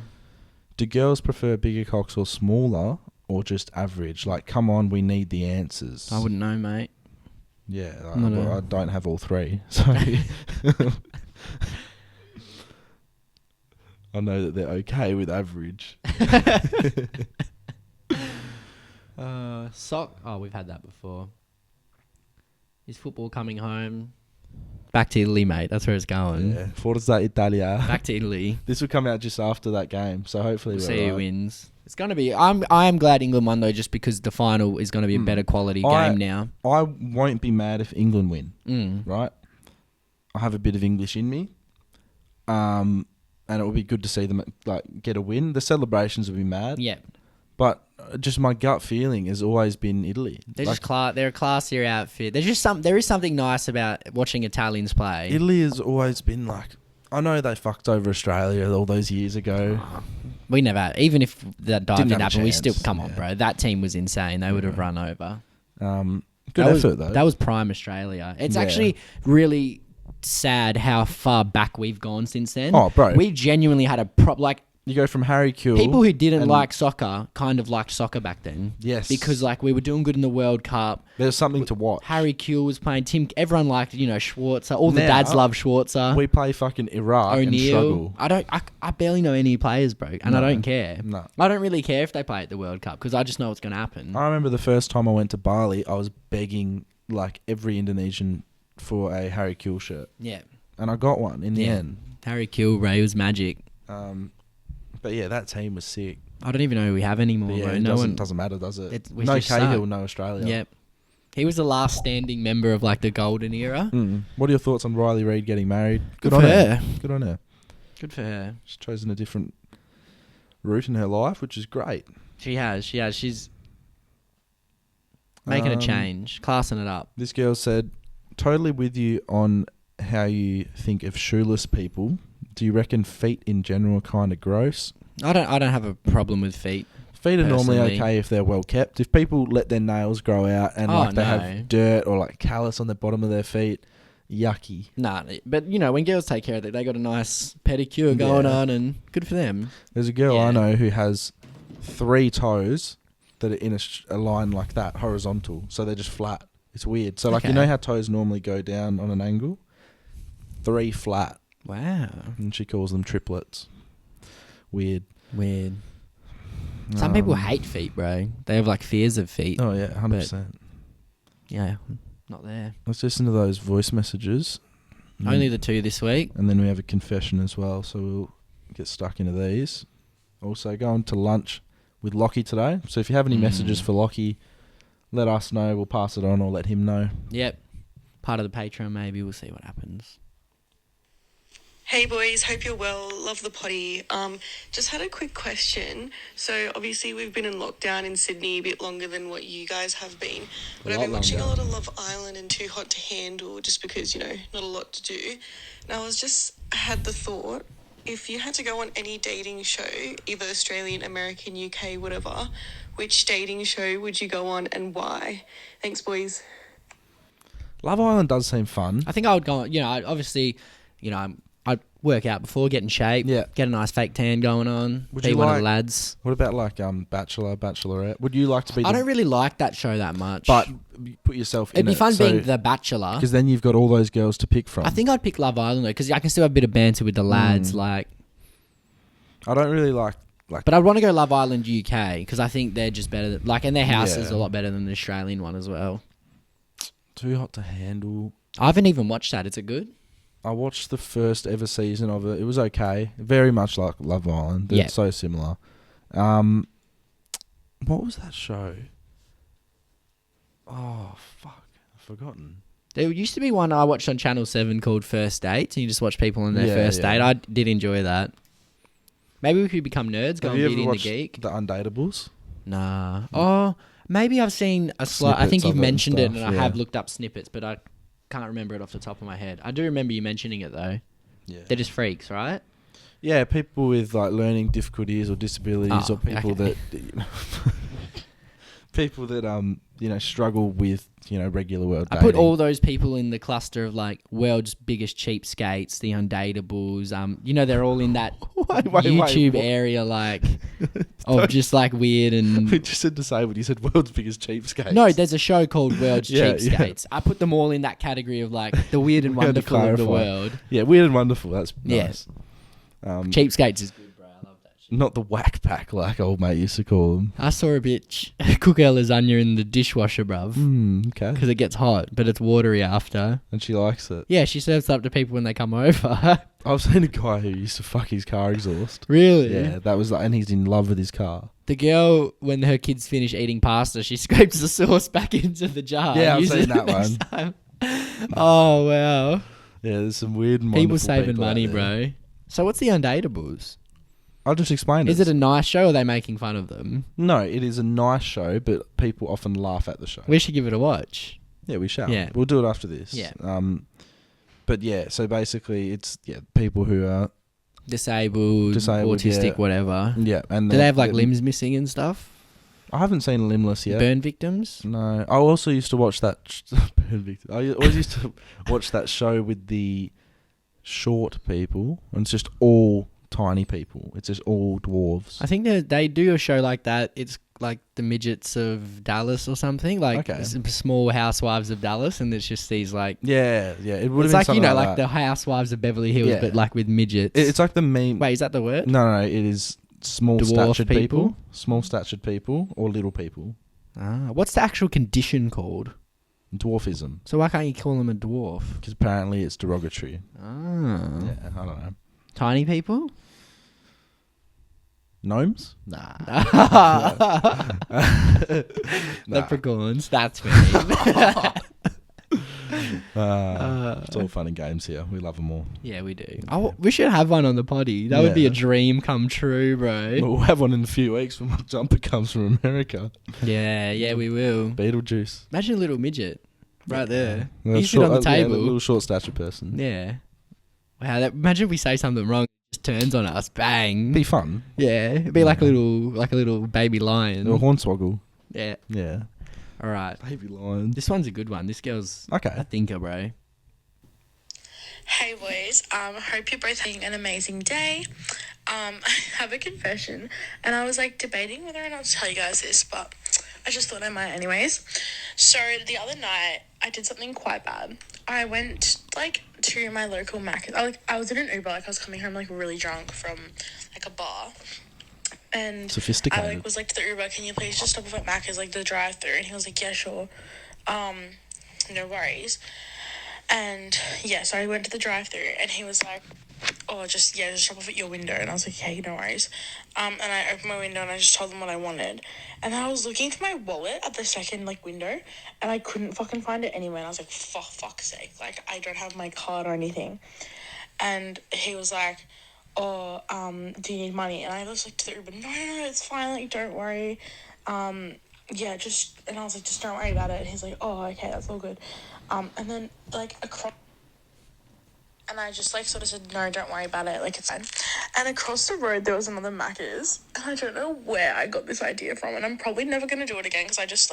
do girls prefer bigger cocks or smaller or just average? Like, come on, we need the answers. I wouldn't know, mate. Yeah, No. I don't have all three. So I know that they're okay with average. Sock. Oh, we've had that before. Is football coming home? Back to Italy, mate. That's where it's going. Yeah. Forza Italia. Back to Italy. This will come out just after that game, so hopefully We'll we're see who right. wins. It's going to be... I am glad England won, though, just because the final is going to be a better quality game now. I won't be mad if England win, right? I have a bit of English in me. And it will be good to see them like get a win. The celebrations will be mad. Yeah. But just my gut feeling has always been Italy. They're Like, just they're a classier outfit. There is something nice about watching Italians play. Italy has always been like... I know they fucked over Australia all those years ago. We never... Even if that dive Didn't didn't have a happen, we chance, still... Come on, bro. That team was insane. They would have run over. Good effort, though. That was prime Australia. It's Yeah. actually really sad how far back we've gone since then. Oh, bro. We genuinely had a like You go from Harry Kuehl... people who didn't and- like soccer kind of liked soccer back then. Yes. Because like we were doing good in the World Cup. There's something to watch. Harry Kuehl was playing. Everyone liked, Schwarzer. All the Now, dads love Schwarzer. We play fucking Iraq and O'Neill. struggle. I barely know any players, bro, and I No. don't care. No. I don't really care if they play at the World Cup because I just know what's going to happen. I remember the first time I went to Bali, I was begging like every Indonesian for a Harry Kuehl shirt. Yeah. And I got one in the end. Harry Kuehl, bro, he was magic. But yeah, that team was sick. I don't even know who we have anymore, But yeah, bro. it No doesn't matter, does it? We No just Cahill, suck. no Australia. Yep. He was the last standing member of like the golden era. What are your thoughts on Riley Reid getting married? Good on for her. her. Good on her. Good for her. She's chosen a different route in her life, which is great. She has. She's making a change, classing it up. This girl said, totally with you on how you think of shoeless people. Do you reckon feet in general are kind of gross? I don't have a problem with feet. Feet are normally Personally. okay if they're well kept. If people let their nails grow out and Oh, like they no. have dirt or like callus on the bottom of their feet, yucky. Nah, but when girls take care of it, they got a nice pedicure going on, and good for them. There's a girl Yeah. I know who has 3 toes that are in a line like that, horizontal. So they're just flat. It's weird. So like you Okay. know how toes normally go down on an angle? 3 flat. Wow, And she calls them triplets. Weird. weird. Some people hate feet, bro. They have like fears of feet. Oh yeah, 100%. Yeah, not there. Let's listen to those voice messages. Only the 2 this week. And then we have a confession as well, so we'll get stuck into these. Also going to lunch with Lockie today. So if you have any messages for Lockie, let us know. We'll pass it on or let him know. Yep. Part of the Patreon, maybe. We'll see what happens. Hey boys, hope you're well. Love the potty. Just had a quick question. So obviously we've been in lockdown in Sydney a bit longer than what you guys have been. But I've been watching a lot of Love Island and Too Hot to Handle just because, not a lot to do. And I had the thought, if you had to go on any dating show, either Australian, American, UK, whatever, which dating show would you go on and why? Thanks, boys. Love Island does seem fun. I think I would go on, obviously, I'd work out before, get in shape, get a nice fake tan going on, be one of the lads. What about like Bachelor, Bachelorette? Would you like to be I don't really like that show that much. But put yourself in It'd be fun being The Bachelor. Because then you've got all those girls to pick from. I think I'd pick Love Island though, because I can still have a bit of banter with the lads. I don't really like... But I'd want to go Love Island UK, because I think they're just better. And their house is a lot better than the Australian one as well. Too Hot to Handle. I haven't even watched that. Is it good? I watched the first ever season of it. It was okay. Very much like Love Island. It's so similar. What was that show? Oh, fuck. I've forgotten. There used to be one I watched on Channel 7 called First Dates, and you just watch people on their first date. I did enjoy that. Maybe we could become nerds, go on Beauty and the Geek. The Undateables? Nah. Oh, maybe I've seen a slight... I think you've mentioned it, and I have looked up snippets, but I can't remember it off the top of my head. I do remember you mentioning it, though. Yeah. They're just freaks, right? Yeah, people with learning difficulties or disabilities, or people that... people that struggle with regular world dating. I put all those people in the cluster of world's biggest cheapskates, the Undateables. They're all in that YouTube area of just weird and. We just said disabled. You said world's biggest cheapskates. No, there's a show called World's Cheapskates. I put them all in that category of the weird and wonderful of the world. Yeah, weird and wonderful. That's nice. Cheapskates is good. Not the whack pack like old mate used to call them. I saw a bitch cook her lasagna in the dishwasher, bruv. Okay. Because it gets hot, but it's watery after. And she likes it. Yeah, she serves it up to people when they come over. I've seen a guy who used to fuck his car exhaust. Really? Yeah, that was and he's in love with his car. The girl, when her kids finish eating pasta, she scrapes the sauce back into the jar. Yeah, I've seen that one. Time. Oh, wow. Yeah, there's some weird and people wonderful saving people money, bro. So what's the Undateables? I'll just explain it. Is it a nice show or are they making fun of them? No, it is a nice show, but people often laugh at the show. We should give it a watch. Yeah, we shall. Yeah. We'll do it after this. Yeah. But yeah, so basically it's people who are disabled autistic, whatever. Yeah. And do they have limbs missing and stuff? I haven't seen Limbless yet. Burn victims? No. I also used to watch that... Burn victims. I always used to watch that show with the short people, and it's just all... tiny people. It's just all dwarves. I think they do a show like that. It's like the midgets of Dallas or something. Small housewives of Dallas, and it's just these yeah. It would it's have been like the housewives of Beverly Hills, but with midgets. It's like the meme. Wait, is that the word? No. It is small statured people, small statured people, or little people. What's the actual condition called? Dwarfism. So why can't you call them a dwarf? Because apparently it's derogatory. Yeah, I don't know. Tiny people? Gnomes? Nah. Leprechauns. That's me. It's all fun and games here. We love them all. Yeah, we do. We should have one on the potty. That would be a dream come true, bro. We'll have one in a few weeks when my jumper comes from America. Yeah, we will. Beetlejuice. Imagine a little midget right there. You sit on the table. A little short stature person. Yeah. Wow, imagine if we say something wrong, it just turns on us. Bang. Be fun. Yeah. It'd be like a little baby lion. Or a hornswoggle. Yeah. Yeah. All right. Baby lion. This one's a good one. This girl's a thinker, bro. Hey boys, hope you're both having an amazing day. I have a confession, and I was debating whether or not to tell you guys this, but I just thought I might anyways. So the other night, I did something quite bad. I went to my local Mac. I was in an Uber, I was coming home really drunk from a bar. And sophisticated. I was to the Uber, can you please just stop off at Macca's, the drive-thru? And he was yeah, sure. No worries. And yeah, so I went to the drive-thru, and he was just stop off at your window. And I was hey, no worries. And I opened my window, and I just told them what I wanted. And I was looking for my wallet at the second window, and I couldn't fucking find it anywhere. And I was for fuck's sake, I don't have my card or anything. and he was like, "Oh, do you need money?" And I was like to the Uber, "No, it's fine. Like, don't worry. Yeah, just." And I was like, "Just don't worry about it." And he's like, "Oh, okay, that's all good." And then like across. And I just, like, sort of said, "No, don't worry about it. Like, it's fine." And across the road, there was another Macca's. And I don't know where I got this idea from. And I'm probably never going to do it again because I just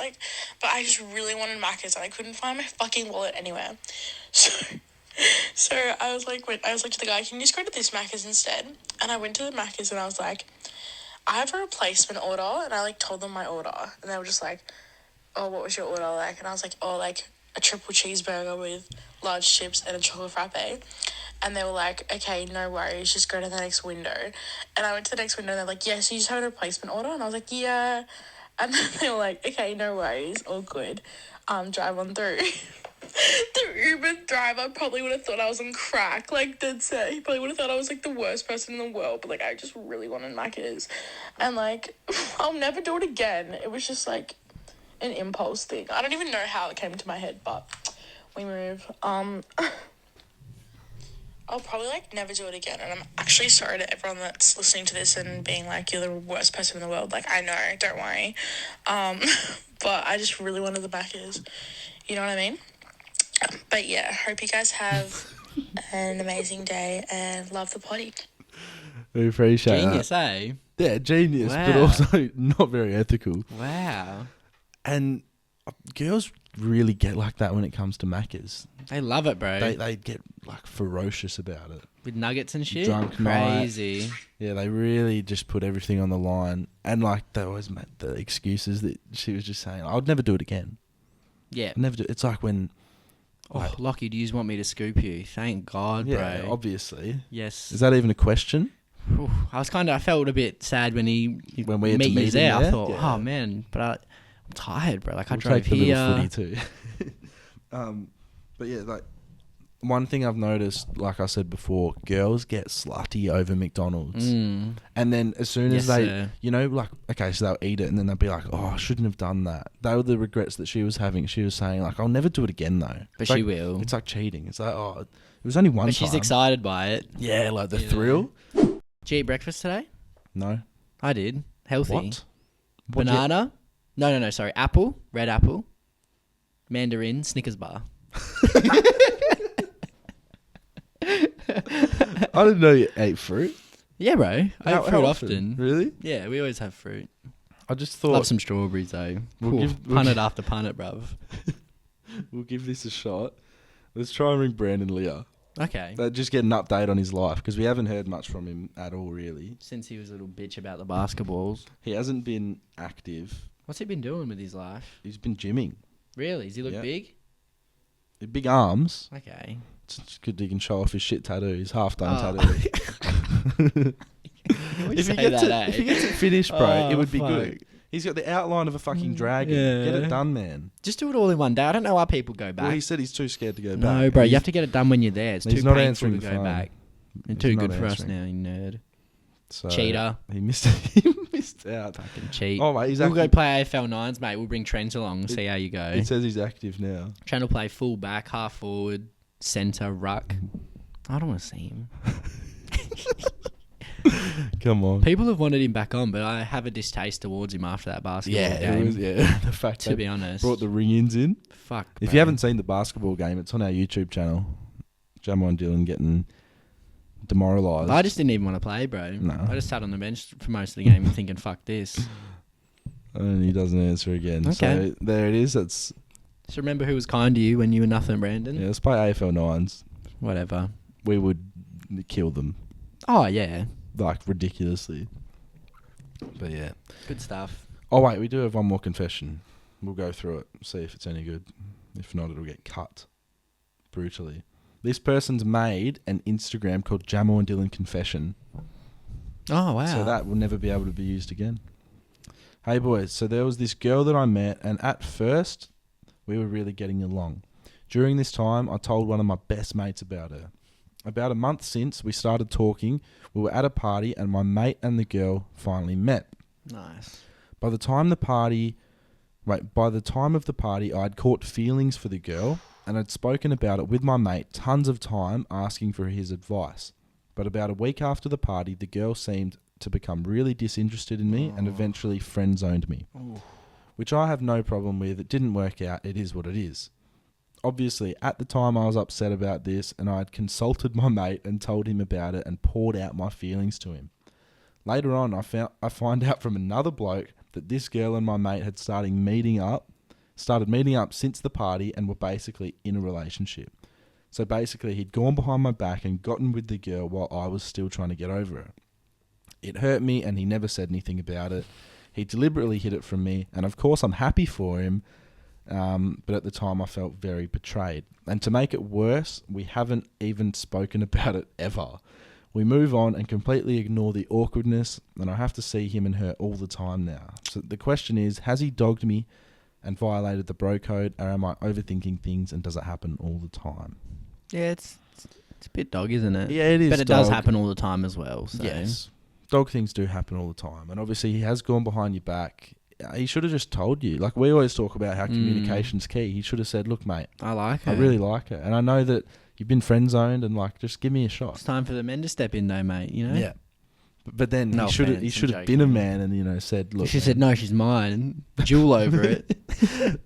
really wanted Macca's. And I couldn't find my fucking wallet anywhere. So I was like to the guy, "Can you just go to this Macca's instead?" And I went to the Macca's and I was like, "I have a replacement order." And I, like, told them my order. And they were just like, "Oh, what was your order like?" And I was like, "Oh, like, a triple cheeseburger with large chips and a chocolate frappe." And they were like, "Okay, no worries, just go to the next window." And I went to the next window and they're like, "Yeah, so you just have a replacement order?" And I was like, "Yeah." And then they were like, "Okay, no worries, all good. Drive on through." The Uber driver probably would have thought I was on crack, like, dead set. He probably would have thought I was, like, the worst person in the world, but, like, I just really wanted Macca's. And, like, I'll never do it again. It was just, like, an impulse thing. I don't even know how it came to my head, but we move. I'll probably, like, never do it again, and I'm actually sorry to everyone that's listening to this and being like, "You're the worst person in the world." Like, I know, don't worry. But I just really wanted the Macca's. You know what I mean? But yeah, hope you guys have an amazing day and love the potty. We appreciate Genius, that. eh? Yeah, genius, but Wow. also not very ethical. Wow. And girls really get like that when it comes to Macca's. They love it, bro. They get like ferocious about it. With nuggets and shit. Drunk night. Crazy. Yeah, they really just put everything on the line. And like they always make the excuses that she was just saying, "I'd never do it again." Yeah. I'd never do. It's like when. Oh, Lockie, do you just want me to scoop you? Thank God, Yeah, bro. obviously. Yes. Is that even a question? Oof. I felt a bit sad when we had to meet you him there. I there? thought, Yeah. oh man, but I'm tired, bro. Like, I We'll drove take the here. little footy too. But yeah, like one thing I've noticed, like I said before, girls get slutty over McDonald's, and then as soon as Yes, they, sir. you know, like okay, so they'll eat it, and then they'll be like, "Oh, I shouldn't have done that." They were the regrets that she was having. She was saying like, "I'll never do it again, though." But It's she like- will. It's like cheating. It's like, oh, it was only one But time. she's excited by it. Yeah, like the You know. thrill. Did you eat breakfast today? No. I did. Healthy. What? Banana. No. Sorry. Apple. Red apple. Mandarin. Snickers bar. I didn't know you ate fruit. Yeah, bro. I How- eat how fruit often. Really? Yeah, we always have fruit. I just thought Love some strawberries though. We'll Ooh, give- punt it after punt it, bruv. we'll give this a shot. Let's try and ring Brandon Lear. Okay. Just get an update on his life because we haven't heard much from him at all, really. Since he was a little bitch about the basketballs. He hasn't been active. What's he been doing with his life? He's been gymming. Really? Does he look Yeah. big? Big arms. Okay. It's good he can show off his shit tattoo, his half-done Oh. tattoo. if, he gets it finished, bro, Oh, it would be fuck. good. He's got the outline of a fucking dragon. Yeah. Get it done, man. Just do it all in one day. I don't know why people go back. Well, he said he's too scared to go back. No, bro, And you have to get it done when you're there. It's he's too not painful answering to the go phone. back. And He's too not good for us answering. now, you nerd. So, Cheater. He missed out. Fucking cheat. Oh, mate, he's We'll go active. play AFL 9s, mate. We'll bring Trent along, see how you go. It says he's active now. Trent will play full back, half forward, centre, ruck. I don't want to see him. Come on. People have wanted him back on, but I have a distaste towards him after that basketball Yeah, game. it was, yeah. The fact To they be honest. brought the ring-ins in. Fuck, If bro. you haven't seen the basketball game, it's on our YouTube channel. Jamo Dyl getting demoralised. I just didn't even want to play, bro. No. I just sat on the bench for most of the game thinking, fuck this. And he doesn't answer again. Okay. So there it is. That's Just remember who was kind to you when you were nothing, Brandon. yeah. Let's play AFL 9s. Whatever. We would kill them Oh, yeah. like ridiculously. But yeah. Good stuff. Oh wait, we do have one more confession. We'll go through it, see if it's any good. If not, it'll get cut brutally. This person's made an Instagram called Jamo Dyl Confession. Oh, wow. So that will never be able to be used again. Hey boys, so there was this girl that I met, and at first we were really getting along. During this time, I told one of my best mates about her. About a month since we started talking, we were at a party and my mate and the girl finally met. Nice. By the time of the party, I had caught feelings for the girl, and I'd spoken about it with my mate tons of time asking for his advice. But about a week after the party, the girl seemed to become really disinterested in me and eventually friend-zoned me. Which I have no problem with. It didn't work out. It is what it is. Obviously, at the time I was upset about this and I had consulted my mate and told him about it and poured out my feelings to him. Later on, I find out from another bloke that this girl and my mate had started meeting up since the party and were basically in a relationship. So basically, he'd gone behind my back and gotten with the girl while I was still trying to get over her. It hurt me and he never said anything about it. He deliberately hid it from me, and of course I'm happy for him, but at the time I felt very betrayed. And to make it worse, we haven't even spoken about it ever. We move on and completely ignore the awkwardness, and I have to see him and her all the time now. So the question is, has he dogged me and violated the bro code, or am I overthinking things and does it happen all the time? Yeah, it's a bit dog, isn't it? Yeah, it is. But it does happen all the time as well. So. Yes. Dog things do happen all the time. And obviously he has gone behind your back. He should have just told you. Like, we always talk about how communication's key. He should have said, look, mate, I like her. I really like her. And I know that you've been friend zoned and like, just give me a shot. It's time for the men to step in though, mate, you know? Yeah. But then No he should offense, have I'm been a joking. man and, you know, said, look. She man. said, no, she's mine. Jewel over it.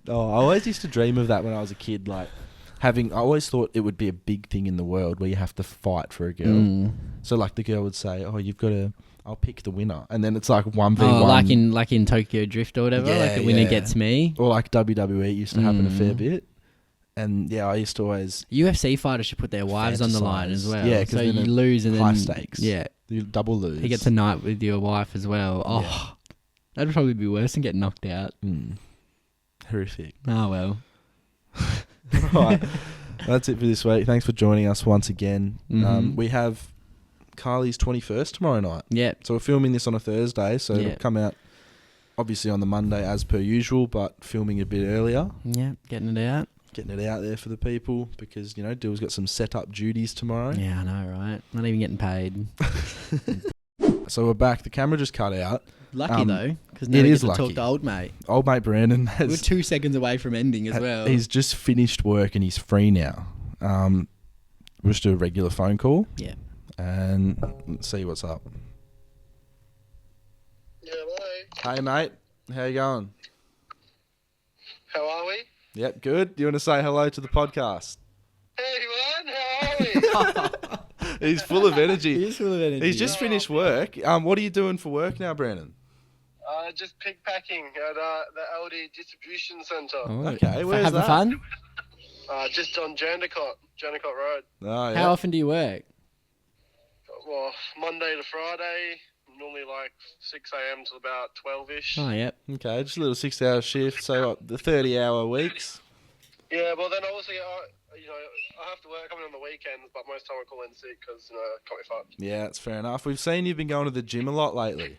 Oh, I always used to dream of that when I was a kid. Like, I always thought it would be a big thing in the world where you have to fight for a girl. So like the girl would say, oh, I'll pick the winner. And then it's like 1v1. Oh, like in Tokyo Drift or whatever? Yeah, like the winner yeah. gets me? Or like WWE used to happen a fair bit. And yeah, I used to always... UFC fighters should put their wives on the line as well. Yeah, 'cause so then you it- lose and then... high stakes. Yeah. You double lose. He gets a night with your wife as well. Oh, that'd probably be worse than getting knocked out. Horrific. Oh, well. Right. That's it for this week. Thanks for joining us once again. We have Carly's 21st tomorrow night. Yeah. So we're filming this on a Thursday, so Yeah. it'll come out obviously on the Monday as per usual, but filming a bit earlier. Yeah, getting it out. Getting it out there for the people because, you know, Dill's got some set-up duties tomorrow. Yeah, I know, right? Not even getting paid. So we're back. The camera just cut out. Lucky though, because now it we get is to lucky. talk to old mate. Old mate Brandon We're has... 2 seconds away from ending as well. He's just finished work and he's free now. We'll just do a regular phone call. Yeah. And let's see what's up. Yeah, hello. Hey, mate. How you going? How are we? Yep, good. Do you want to say hello to the podcast? Hey, everyone, how are we? He's full of energy. He is full of energy. He's just finished work. What are you doing for work now, Brandon? Just pickpacking at the LD Distribution Centre. Oh, Okay, where's having that? fun? Just on Jandakot Road. Oh, yeah. How often do you work? Well, Monday to Friday, normally like 6 a.m. to about 12-ish. Oh, yep. Okay, just a little 6-hour shift. So what, the 30-hour weeks? Yeah, well then obviously, I have to work coming on the weekends, but most time I call in sick because, can't be fucked. Yeah, that's fair enough. We've seen you've been going to the gym a lot lately.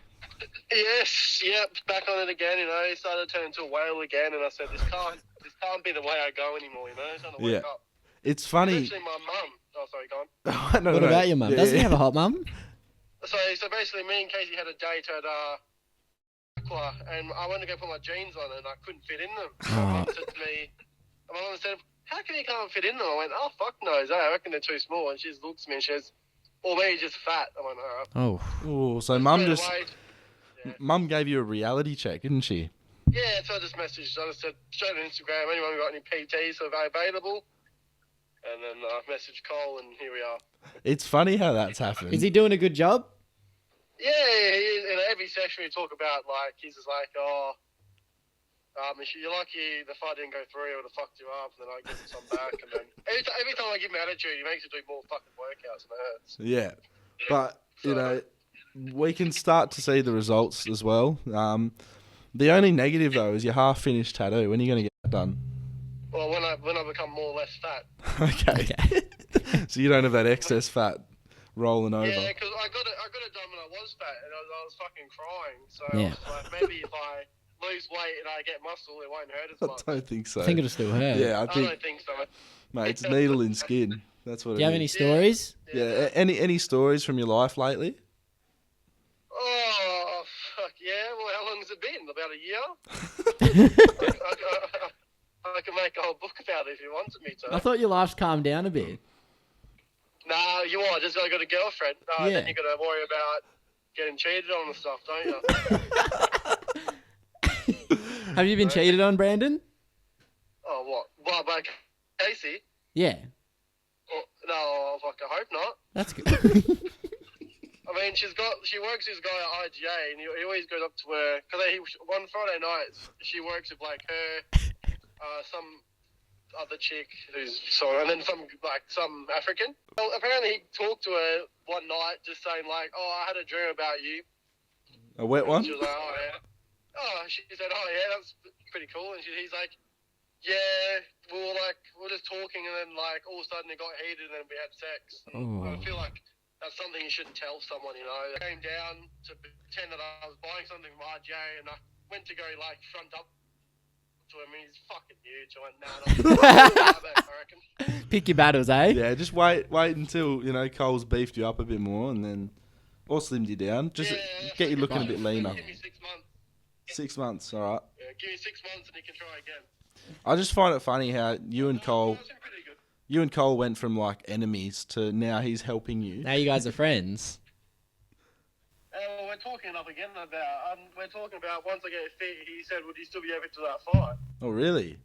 Yes, yep, back on it again, It started to turn into a whale again, and I said, this can't be the way I go anymore, It's trying to wake up. It's funny. Especially my mum. Oh, sorry, go on. No, What about your mum? Yeah, Doesn't he yeah. have a hot mum? So basically, me and Casey had a date at Aqua, and I went to go put my jeans on, and I couldn't fit in them. My mum said to me, my mum said, "How come you can't fit in them?" I went, "Oh, fuck knows, I reckon they're too small." And she just looks at me and she says, "Or maybe just fat." I went, "All right." Oh. Oh, so mum Straight just... away, yeah. Mum gave you a reality check, didn't she? Yeah, so I just messaged. I just said straight on Instagram, anyone got any PTs available? And then I messaged Cole, and here we are. It's funny how that's happened. Is he doing a good job? Yeah, in every session we talk about, like, he's just like, "Oh, you're lucky the fight didn't go through, it would have fucked you up." And then I give him some back, and then every time I give him attitude, he makes it do more fucking workouts, and it hurts. Yeah. But, you know, we can start to see the results as well. The only negative, though, is your half-finished tattoo. When are you going to get that done? Well, when I become more or less fat. Okay. So you don't have that excess fat rolling over. Yeah, because I got it done when I was fat, and I was fucking crying. So Yeah. I was like, maybe if I lose weight and I get muscle, it won't hurt as I much. don't think so. I think it'll still hurt. Yeah, I I think, don't think so. mate, it's needle in skin. That's what Do you have any stories? Yeah. Any stories from your life lately? Oh, fuck yeah. Well, how long has it been? About a year? I can make a whole book about it if you wanted me to. I thought your life's calmed down a bit. Nah, you are. Just got a girlfriend. Yeah. Then you got to worry about getting cheated on and stuff, don't you? Have you been cheated on, Brandon? Oh, what? Well, by Casey? Yeah. Oh, no, I hope not. That's good. I mean, she works with this guy at IGA, and he always goes up to her, because one Friday night, she works with, like, her, some other chick and then some African. Well, apparently he talked to her one night just saying, like, oh, I had a dream about you. A wet one? She was like, oh, yeah. Oh, she said, oh, yeah, that's pretty cool. And he's like, yeah, we were just talking, and then, like, all of a sudden it got heated, and then we had sex. And I feel like that's something you shouldn't tell someone, you know. I came down to pretend that I was buying something from RJ, and I went to go, like, front up to him, and he's fucking huge. I went, nah, I reckon. Pick your battles, eh? Yeah, just wait until, you know, Cole's beefed you up a bit more and then, or slimmed you down. Just get you looking a bit leaner. Give me 6 months. 6 months, alright. Yeah, give me 6 months and you can try again. I just find it funny how you and Cole That's pretty good. went from, like, enemies to now he's helping you. Now you guys are friends. Well, we're talking up again about, once I get fit, he said, would you still be open to that fight? Oh, really?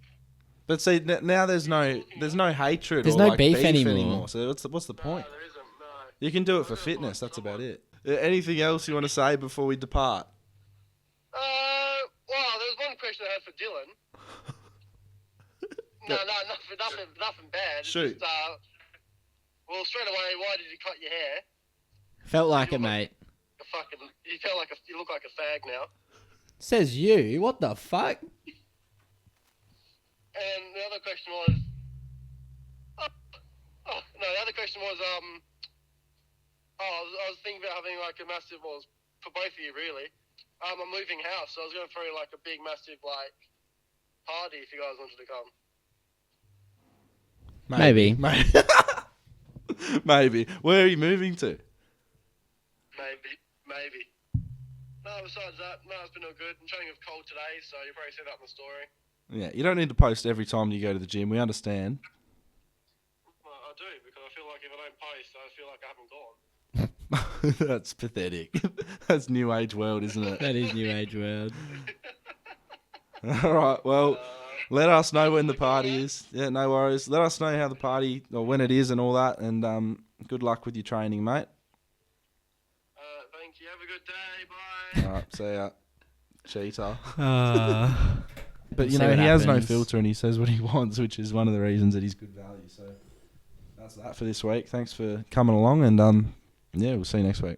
But see, now there's no hatred There's or no like beef anymore. So what's the point? No, there isn't, no. You can do it for fitness. That's about it. Anything else you want to say before we depart? Well, there was one question I had for Dylan. No, nothing bad. It's Shoot. just, well, straight away, why did you cut your hair? Felt like it, mate. You look like a fag now. Says you. What the fuck? And the other question was, the other question was, I was thinking about having like a massive, for both of you really. I'm moving house, so I was going to throw like a big, massive like party if you guys wanted to come. Maybe. Maybe. Where are you moving to? Maybe. No, besides that, no, it's been all good. I'm training with Cole today, so you'll probably see that in the story. Yeah, you don't need to post every time you go to the gym. We understand. Well, I do, because I feel like if I don't post, I feel like I haven't gone. That's pathetic. That's New Age world, isn't it? That is New Age world. All right, well, let us know when the party is. Yeah, no worries. Let us know how the party, or when it is and all that, and good luck with your training, mate. Thank you. Have a good day. Bye. All right, see ya. Cheater. But, you See know, what he has no happens. filter and he says what he wants, which is one of the reasons that he's good value. So that's that for this week. Thanks for coming along, and yeah, we'll see you next week.